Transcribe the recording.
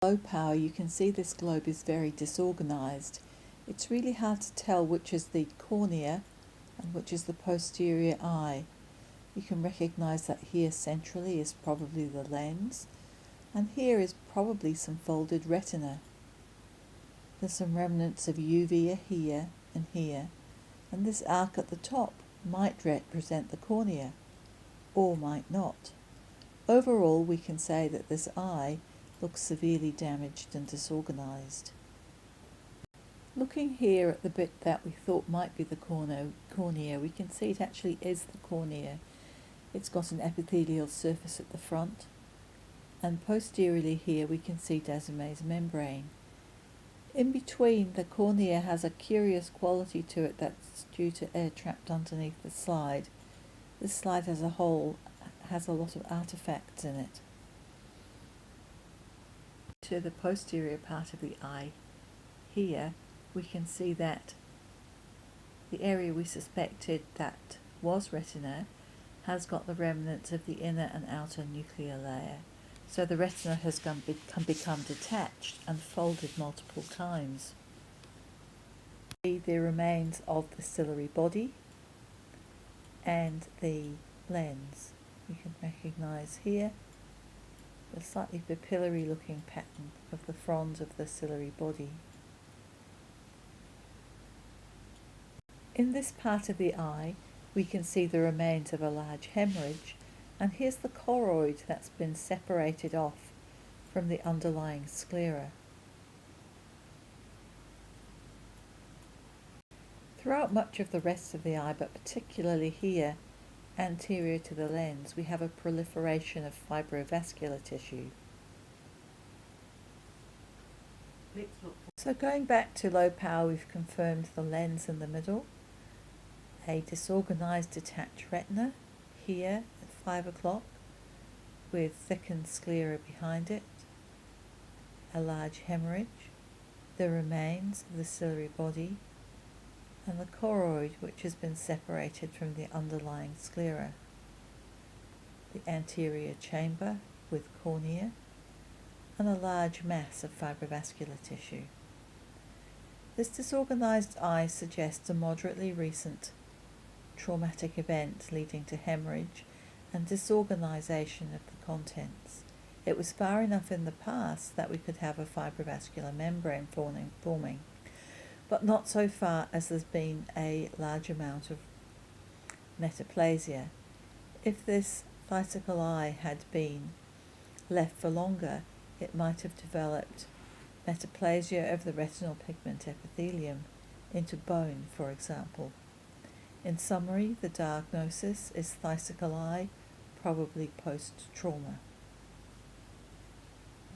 Low power, you can see this globe is very disorganized. It's really hard to tell which is the cornea and which is the posterior eye. You can recognize that here centrally is probably the lens, and here is probably some folded retina. There's some remnants of uvea here and here, and this arc at the top might represent the cornea, or might not. Overall, we can say that this eye looks severely damaged and disorganized. Looking here at the bit that we thought might be the cornea, we can see it actually is the cornea. It's got an epithelial surface at the front, and posteriorly here we can see Descemet's membrane. In between, the cornea has a curious quality to it that's due to air trapped underneath the slide. This slide as a whole has a lot of artifacts in it. To the posterior part of the eye, here we can see that the area we suspected that was retina has got the remnants of the inner and outer nuclear layer. So the retina has become detached and folded multiple times. The remains of the ciliary body and the lens. You can recognise here the slightly papillary looking pattern of the fronds of the ciliary body. In this part of the eye, we can see the remains of a large hemorrhage, and here's the choroid that's been separated off from the underlying sclera. Throughout much of the rest of the eye, but particularly here, anterior to the lens, we have a proliferation of fibrovascular tissue. So going back to low power, we've confirmed the lens in the middle, a disorganized detached retina here at 5 o'clock with thickened sclera behind it, a large hemorrhage, the remains of the ciliary body, and the choroid which has been separated from the underlying sclera, the anterior chamber with cornea, and a large mass of fibrovascular tissue. This disorganized eye suggests a moderately recent traumatic event leading to hemorrhage and disorganization of the contents. It was far enough in the past that we could have a fibrovascular membrane forming, but not so far as there's been a large amount of metaplasia. If this Phthisical eye had been left for longer, it might have developed metaplasia of the retinal pigment epithelium into bone, for example. In summary, the diagnosis is Phthisical eye, probably post-trauma.